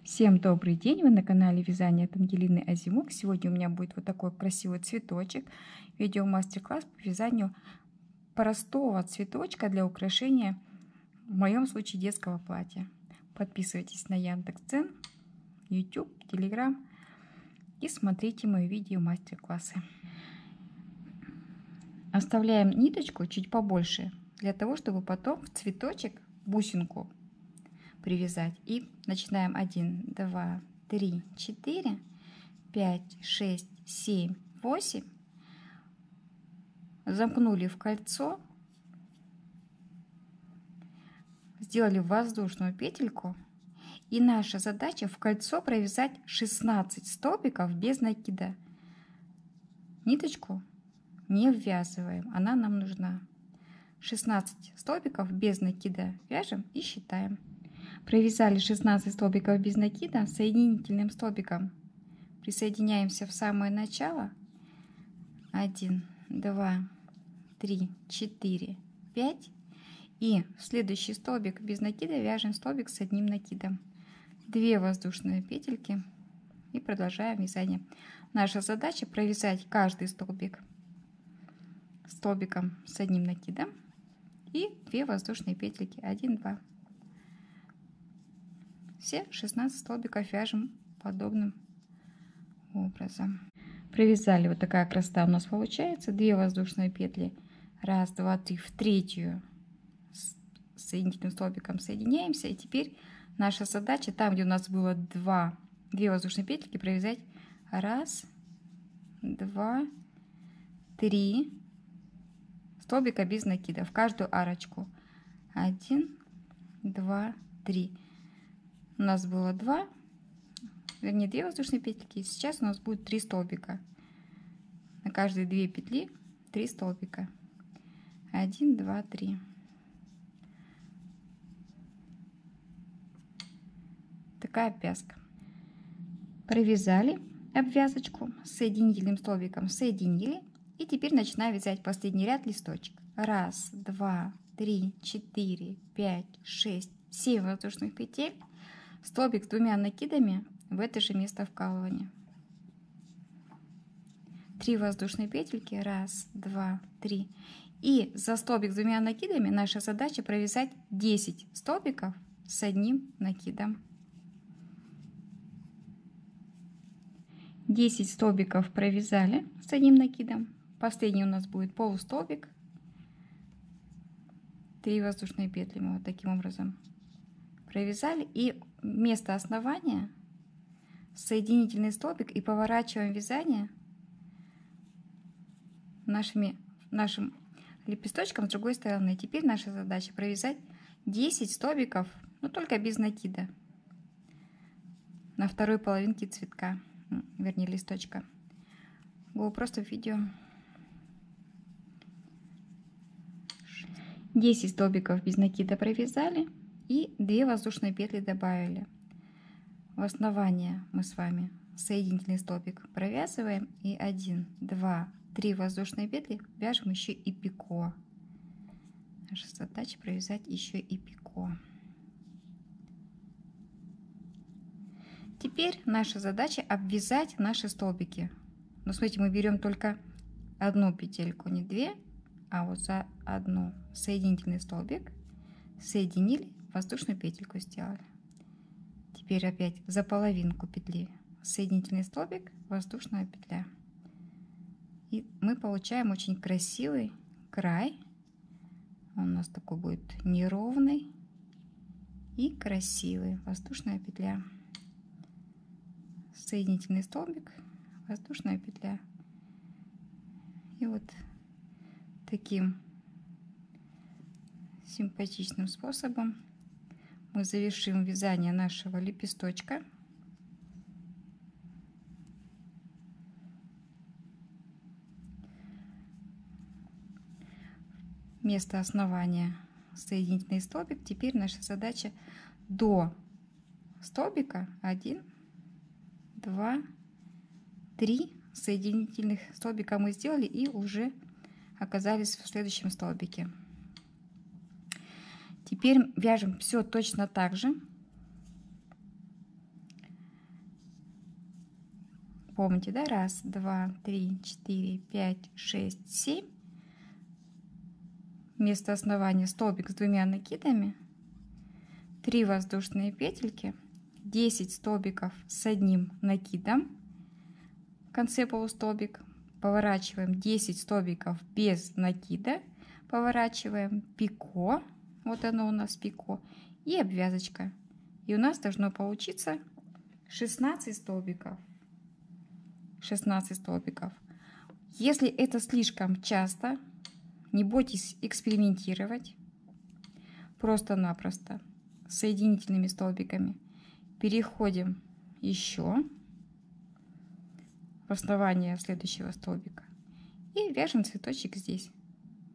Всем добрый день! Вы на канале Вязание от Ангелины Азимук. Сегодня у меня будет вот такой красивый цветочек. Видео мастер-класс по вязанию простого цветочка для украшения, в моем случае, детского платья. Подписывайтесь на Яндекс.Дзен, YouTube, Telegram и смотрите мои видео мастер-классы. Оставляем ниточку чуть побольше, для того, чтобы потом в цветочек бусинку привязать. И начинаем 1, 2, 3, 4, 5, 6, 7, 8. Замкнули в кольцо, сделали воздушную петельку. И наша задача в кольцо провязать 16 столбиков без накида. Ниточку не ввязываем, она нам нужна. 16 столбиков без накида вяжем и считаем. Провязали 16 столбиков без накида, соединительным столбиком присоединяемся в самое начало. 1, 2, 3, 4, 5. И в следующий столбик без накида вяжем столбик с одним накидом. 2 воздушные петельки и продолжаем вязание. Наша задача провязать каждый столбик столбиком с одним накидом и 2 воздушные петельки. 1, 2. Все 16 столбиков вяжем подобным образом. Провязали, вот такая красота у нас получается. 2 воздушные петли. 1, 2, 3. В третью с соединительным столбиком соединяемся. И теперь наша задача, там, где у нас было 2 воздушные петельки, провязать 1, 2, 3 столбика без накида в каждую арочку. 1, 2, 3. У нас было 2 воздушные петельки. Сейчас у нас будет 3 столбика. На каждые 2 петли 3 столбика. 1, 2, 3. Такая пяска. Провязали обвязочку с соединительным столбиком, соединили. И теперь начинаем вязать последний ряд листочек. 1, 2, 3, 4, 5, 6, 7 воздушных петель. Столбик с 2 накидами в это же место вкалывания. 3 воздушные петельки. 1, 2, 3. И за столбик с 2 накидами наша задача провязать 10 столбиков с одним накидом. 10 столбиков провязали с одним накидом. Последний у нас будет полустолбик. 3 воздушные петли мы вот таким образом провязали. И вместо основания соединительный столбик и поворачиваем вязание нашим лепесточком с другой стороны. Теперь наша задача провязать 10 столбиков, но только без накида, на второй половинке цветка, вернее листочка. Было просто в видео. 10 столбиков без накида провязали и 2 воздушные петли добавили. В основание мы с вами соединительный столбик провязываем и 1, 2, 3 воздушные петли вяжем еще и пико. Наша задача провязать еще и пико. Теперь наша задача обвязать наши столбики. Но смотрите, мы берем только одну петельку, не 2, а вот за одну соединительный столбик соединили, воздушную петельку сделали. Теперь опять за половинку петли соединительный столбик, воздушная петля. И мы получаем очень красивый край. Он у нас такой будет неровный и красивый. Воздушная петля, соединительный столбик, воздушная петля. И вот таким симпатичным способом мы завершим вязание нашего лепесточка. Вместо основания соединительный столбик. Теперь наша задача до столбика 1, 2, 3 соединительных столбика мы сделали и уже оказались в следующем столбике. Теперь вяжем все точно так же. Помните, да? 1, 2, 3, 4, 5, 6, 7. Вместо основания столбик с 2 накидами, 3 воздушные петельки, 10 столбиков с 1 накидом в конце полустолбик, поворачиваем 10 столбиков без накида, поворачиваем пико, вот оно у нас пико, и обвязочка. И у нас должно получиться 16 столбиков. 16 столбиков. Если это слишком часто, не бойтесь экспериментировать. Просто-напросто соединительными столбиками переходим еще в основание следующего столбика и вяжем цветочек здесь.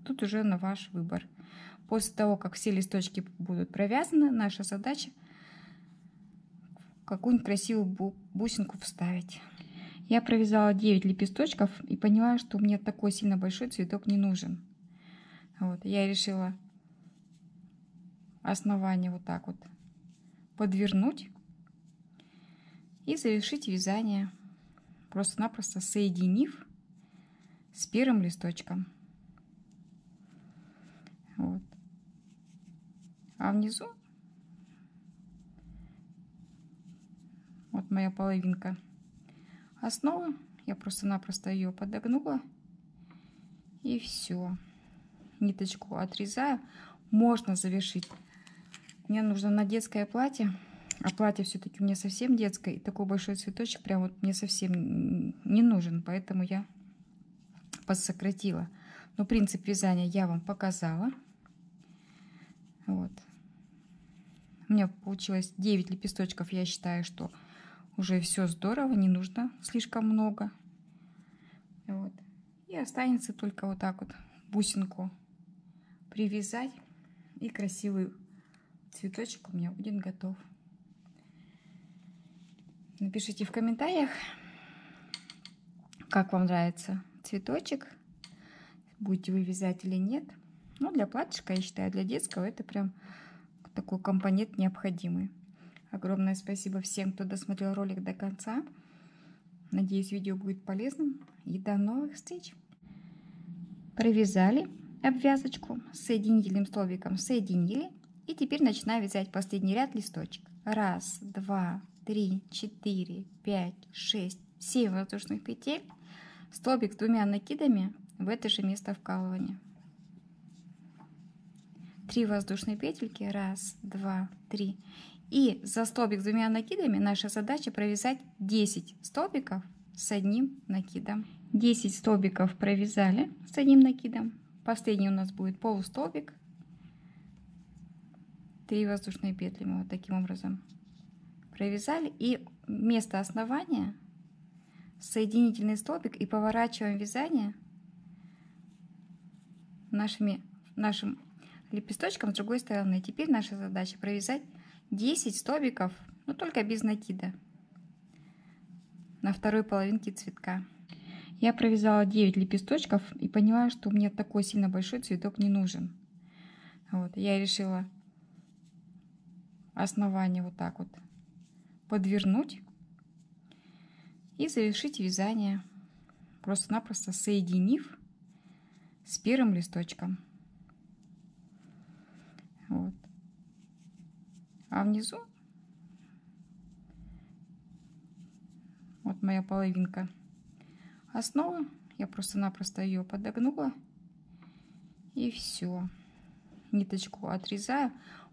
Тут уже на ваш выбор. После того, как все листочки будут провязаны, наша задача какую-нибудь красивую бусинку вставить. Я провязала 9 лепесточков и поняла, что мне такой сильно большой цветок не нужен. Вот, я решила основание вот так вот подвернуть и завершить вязание, просто-напросто соединив с первым листочком. Вот. А внизу вот моя половинка основы. Я просто-напросто ее подогнула. И все. Ниточку отрезаю. Можно завершить. Мне нужно на детское платье. А платье все-таки у меня совсем детское. И такой большой цветочек прям вот мне совсем не нужен. Поэтому я подсократила. Но принцип вязания я вам показала. Вот. У меня получилось 9 лепесточков. Я считаю, что уже все здорово. Не нужно слишком много. Вот. И останется только вот так вот бусинку привязать. И красивый цветочек у меня будет готов. Напишите в комментариях, как вам нравится цветочек. Будете вы вязать или нет. Ну, для платьишка, я считаю, для детского это прям такой компонент необходимый. Огромное спасибо всем, кто досмотрел ролик до конца. Надеюсь, видео будет полезным. И до новых встреч! Провязали обвязочку с соединительным столбиком, соединили. И теперь начинаем вязать последний ряд листочек. 1, 2, 3, 4, 5, 6, 7 воздушных петель. Столбик с 2 накидами в это же место вкалывания. 3 воздушные петельки. 1, 2, 3. И за столбик с 2 накидами наша задача провязать 10 столбиков с 1 накидом. 10 столбиков провязали с 1 накидом. Последний у нас будет полустолбик. 3 воздушные петли мы вот таким образом провязали. И вместо основания соединительный столбик и поворачиваем вязание нашим лепесточком с другой стороны. Теперь наша задача провязать 10 столбиков, но только без накида, на второй половинке цветка. Я провязала 9 лепесточков и поняла, что мне такой сильно большой цветок не нужен. Вот, я решила основание вот так вот подвернуть и завершить вязание, просто-напросто соединив с первым листочком. Вот. А внизу вот моя половинка основы. Я просто-напросто ее подогнула. И все. Ниточку отрезаю.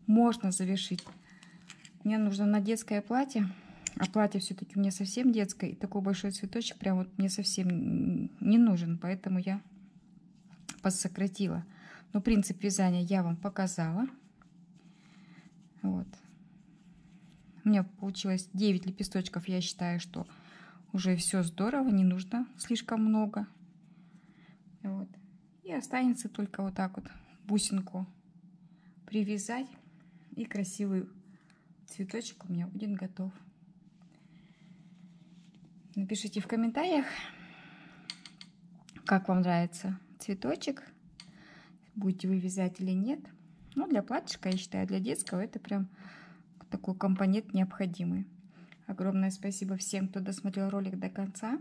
Можно завершить. Мне нужно на детское платье. А платье все-таки у меня совсем детское. И такой большой цветочек прям вот мне совсем не нужен. Поэтому я подсократила. Но принцип вязания я вам показала. Вот. У меня получилось 9 лепесточков. Я считаю, что уже все здорово. Не нужно слишком много. Вот. И останется только вот так вот бусинку привязать. И красивый цветочек у меня будет готов. Напишите в комментариях, как вам нравится цветочек. Будете вы вязать или нет. Ну, для платьишка, я считаю, для детского это прям такой компонент необходимый. Огромное спасибо всем, кто досмотрел ролик до конца.